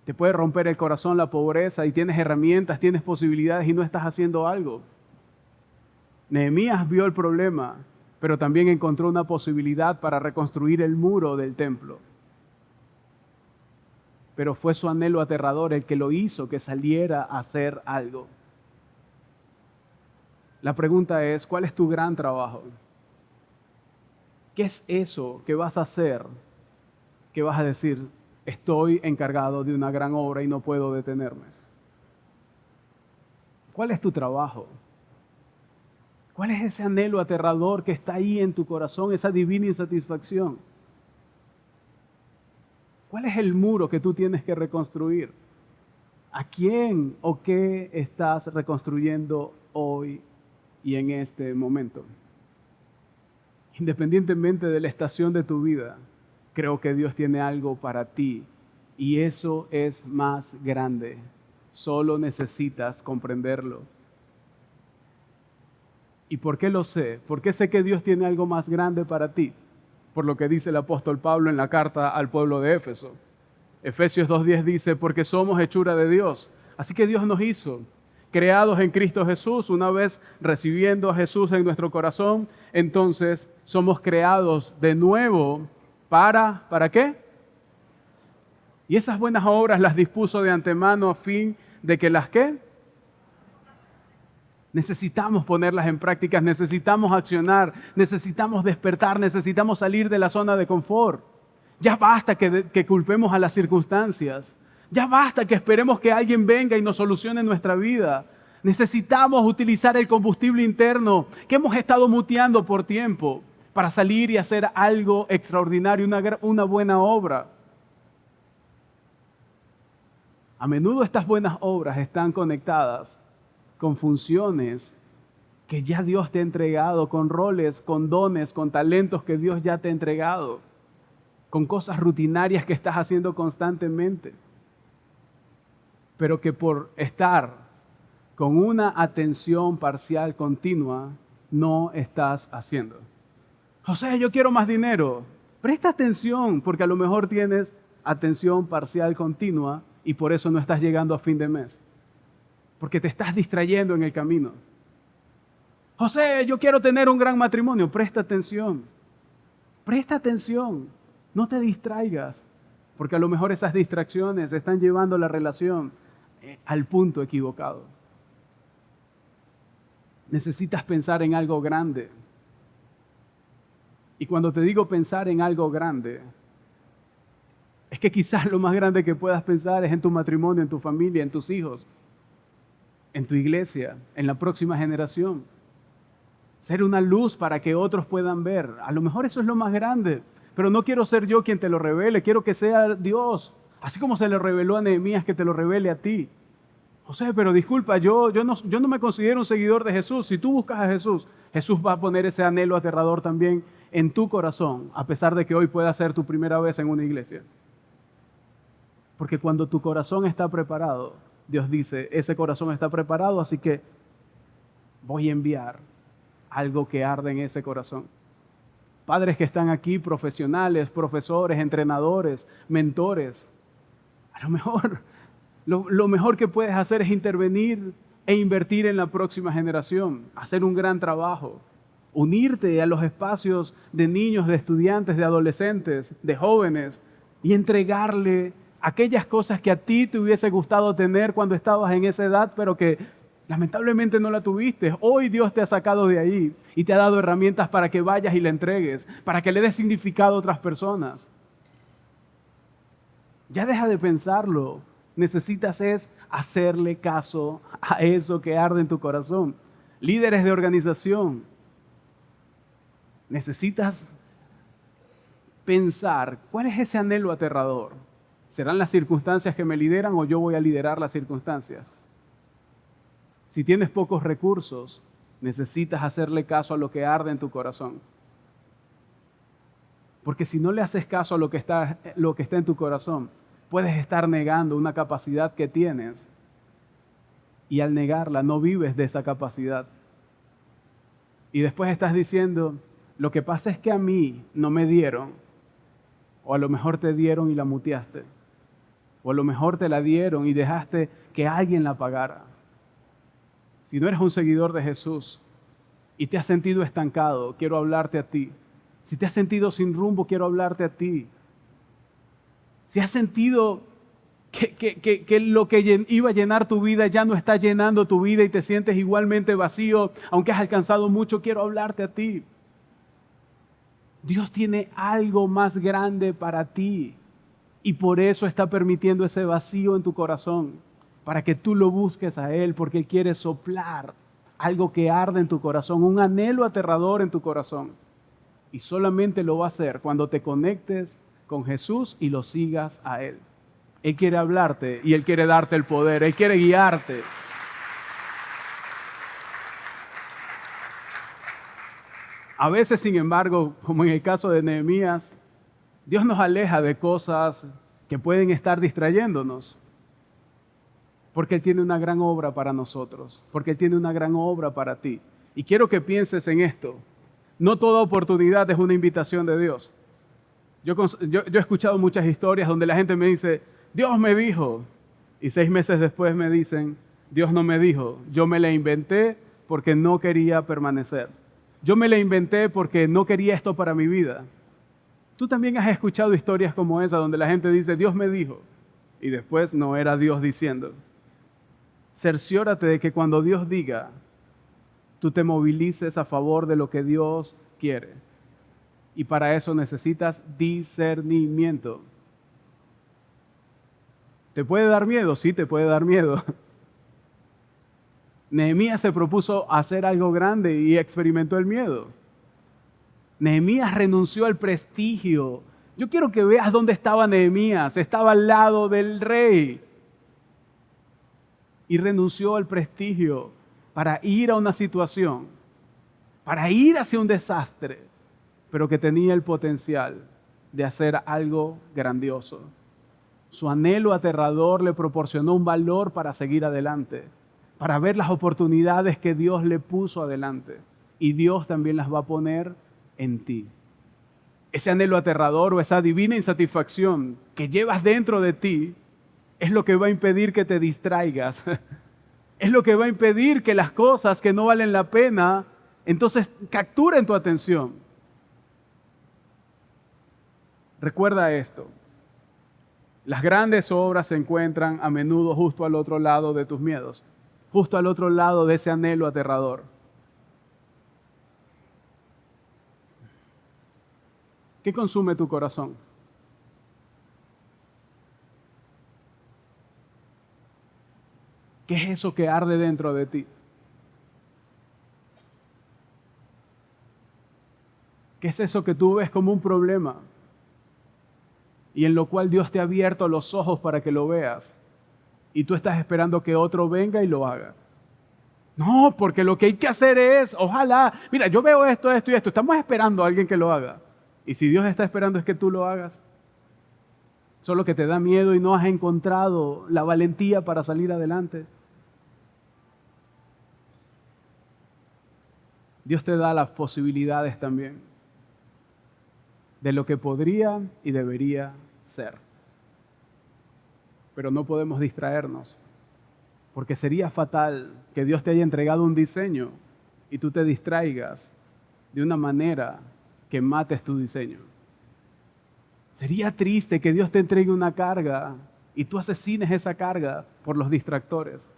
Te puede romper el corazón la pobreza y tienes herramientas, tienes posibilidades y no estás haciendo algo. Nehemías vio el problema, pero también encontró una posibilidad para reconstruir el muro del templo. Pero fue su anhelo aterrador el que lo hizo que saliera a hacer algo. La pregunta es, ¿cuál es tu gran trabajo? ¿Qué es eso que vas a hacer? Que vas a decir, estoy encargado de una gran obra y no puedo detenerme. ¿Cuál es tu trabajo? ¿Cuál es ese anhelo aterrador que está ahí en tu corazón, esa divina insatisfacción? ¿Cuál es el muro que tú tienes que reconstruir? ¿A quién o qué estás reconstruyendo hoy y en este momento? Independientemente de la estación de tu vida, creo que Dios tiene algo para ti y eso es más grande. Solo necesitas comprenderlo. ¿Y por qué lo sé? ¿Por qué sé que Dios tiene algo más grande para ti? Por lo que dice el apóstol Pablo en la carta al pueblo de Éfeso. Efesios 2:10 dice, porque somos hechura de Dios. Así que Dios nos hizo, creados en Cristo Jesús, una vez recibiendo a Jesús en nuestro corazón, entonces somos creados de nuevo ¿para qué? Y esas buenas obras las dispuso de antemano a fin de que las ¿qué? Necesitamos ponerlas en práctica, necesitamos accionar, necesitamos despertar, necesitamos salir de la zona de confort. Ya basta que culpemos a las circunstancias. Ya basta que esperemos que alguien venga y nos solucione nuestra vida. Necesitamos utilizar el combustible interno que hemos estado muteando por tiempo para salir y hacer algo extraordinario, una buena obra. A menudo estas buenas obras están conectadas con funciones que ya Dios te ha entregado, con roles, con dones, con talentos que Dios ya te ha entregado, con cosas rutinarias que estás haciendo constantemente, pero que por estar con una atención parcial continua no estás haciendo. José, yo quiero más dinero. Presta atención, porque a lo mejor tienes atención parcial continua y por eso no estás llegando a fin de mes, porque te estás distrayendo en el camino. José, yo quiero tener un gran matrimonio. Presta atención. Presta atención. No te distraigas, porque a lo mejor esas distracciones están llevando la relación al punto equivocado. Necesitas pensar en algo grande. Y cuando te digo pensar en algo grande, es que quizás lo más grande que puedas pensar es en tu matrimonio, en tu familia, en tus hijos, en tu iglesia, en la próxima generación. Ser una luz para que otros puedan ver. A lo mejor eso es lo más grande, pero no quiero ser yo quien te lo revele, quiero que sea Dios. Así como se le reveló a Nehemías, que te lo revele a ti. José, pero disculpa, yo no me considero un seguidor de Jesús. Si tú buscas a Jesús, Jesús va a poner ese anhelo aterrador también en tu corazón, a pesar de que hoy pueda ser tu primera vez en una iglesia. Porque cuando tu corazón está preparado, Dios dice, ese corazón está preparado, así que voy a enviar algo que arde en ese corazón. Padres que están aquí, profesionales, profesores, entrenadores, mentores, a lo mejor lo mejor que puedes hacer es intervenir e invertir en la próxima generación, hacer un gran trabajo, unirte a los espacios de niños, de estudiantes, de adolescentes, de jóvenes y entregarle aquellas cosas que a ti te hubiese gustado tener cuando estabas en esa edad, pero que lamentablemente no la tuviste. Hoy Dios te ha sacado de ahí y te ha dado herramientas para que vayas y la entregues, para que le des significado a otras personas. Ya deja de pensarlo. Necesitas es hacerle caso a eso que arde en tu corazón. Líderes de organización, necesitas pensar, ¿cuál es ese anhelo aterrador? ¿Serán las circunstancias que me lideran o yo voy a liderar las circunstancias? Si tienes pocos recursos, necesitas hacerle caso a lo que arde en tu corazón. Porque si no le haces caso a lo que está en tu corazón, puedes estar negando una capacidad que tienes y al negarla no vives de esa capacidad. Y después estás diciendo, lo que pasa es que a mí no me dieron, o a lo mejor te dieron y la muteaste, o a lo mejor te la dieron y dejaste que alguien la pagara. Si no eres un seguidor de Jesús y te has sentido estancado, quiero hablarte a ti. Si te has sentido sin rumbo, quiero hablarte a ti. Si has sentido que lo que iba a llenar tu vida ya no está llenando tu vida y te sientes igualmente vacío, aunque has alcanzado mucho, quiero hablarte a ti. Dios tiene algo más grande para ti y por eso está permitiendo ese vacío en tu corazón, para que tú lo busques a Él, porque Él quiere soplar algo que arde en tu corazón, un anhelo aterrador en tu corazón. Y solamente lo va a hacer cuando te conectes con Jesús y lo sigas a Él. Él quiere hablarte y Él quiere darte el poder, Él quiere guiarte. A veces, sin embargo, como en el caso de Nehemías, Dios nos aleja de cosas que pueden estar distrayéndonos. Porque Él tiene una gran obra para nosotros, porque Él tiene una gran obra para ti. Y quiero que pienses en esto. No toda oportunidad es una invitación de Dios. Yo he escuchado muchas historias donde la gente me dice, Dios me dijo, y 6 meses después me dicen, Dios no me dijo, yo me la inventé porque no quería permanecer. Yo me la inventé porque no quería esto para mi vida. Tú también has escuchado historias como esa donde la gente dice, Dios me dijo, y después no era Dios diciendo. Cerciórate de que cuando Dios diga, tú te movilices a favor de lo que Dios quiere. Y para eso necesitas discernimiento. ¿Te puede dar miedo? Sí, te puede dar miedo. Nehemías se propuso hacer algo grande y experimentó el miedo. Nehemías renunció al prestigio. Yo quiero que veas dónde estaba Nehemías. Estaba al lado del rey. Y renunció al prestigio para ir a una situación, para ir hacia un desastre, pero que tenía el potencial de hacer algo grandioso. Su anhelo aterrador le proporcionó un valor para seguir adelante, para ver las oportunidades que Dios le puso adelante. Y Dios también las va a poner en ti. Ese anhelo aterrador o esa divina insatisfacción que llevas dentro de ti es lo que va a impedir que te distraigas. Es lo que va a impedir que las cosas que no valen la pena entonces capturen tu atención. Recuerda esto. Las grandes obras se encuentran a menudo justo al otro lado de tus miedos, justo al otro lado de ese anhelo aterrador. ¿Qué consume tu corazón? ¿Qué es eso que arde dentro de ti? ¿Qué es eso que tú ves como un problema y en lo cual Dios te ha abierto los ojos para que lo veas y tú estás esperando que otro venga y lo haga? No, porque lo que hay que hacer es, ojalá, mira, yo veo esto, esto y esto, estamos esperando a alguien que lo haga. Y si Dios está esperando es que tú lo hagas. Solo que te da miedo y no has encontrado la valentía para salir adelante. Dios te da las posibilidades también de lo que podría y debería ser. Pero no podemos distraernos, porque sería fatal que Dios te haya entregado un diseño y tú te distraigas de una manera que mates tu diseño. Sería triste que Dios te entregue una carga y tú asesines esa carga por los distractores.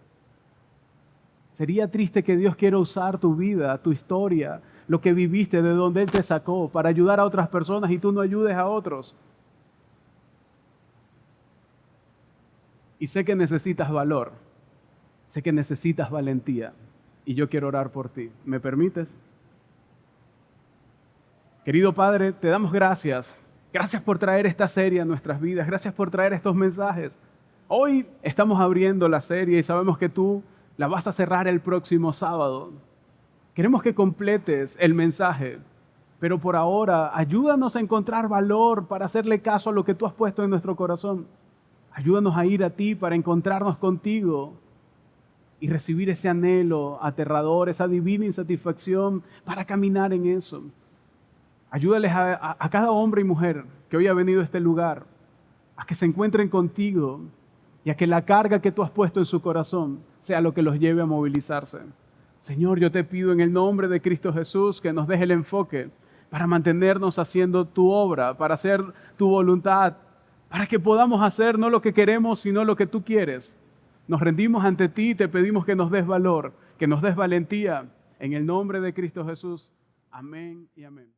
Sería triste que Dios quiera usar tu vida, tu historia, lo que viviste, de donde Él te sacó, para ayudar a otras personas y tú no ayudes a otros. Y sé que necesitas valor, sé que necesitas valentía y yo quiero orar por ti. ¿Me permites? Querido Padre, te damos gracias. Gracias por traer esta serie a nuestras vidas. Gracias por traer estos mensajes. Hoy estamos abriendo la serie y sabemos que tú la vas a cerrar el próximo sábado. Queremos que completes el mensaje, pero por ahora ayúdanos a encontrar valor para hacerle caso a lo que tú has puesto en nuestro corazón. Ayúdanos a ir a ti para encontrarnos contigo y recibir ese anhelo aterrador, esa divina insatisfacción para caminar en eso. Ayúdales a cada hombre y mujer que hoy ha venido a este lugar a que se encuentren contigo y a que la carga que tú has puesto en su corazón sea lo que los lleve a movilizarse. Señor, yo te pido en el nombre de Cristo Jesús que nos deje el enfoque para mantenernos haciendo tu obra, para hacer tu voluntad, para que podamos hacer no lo que queremos, sino lo que tú quieres. Nos rendimos ante ti y te pedimos que nos des valor, que nos des valentía. En el nombre de Cristo Jesús. Amén y amén.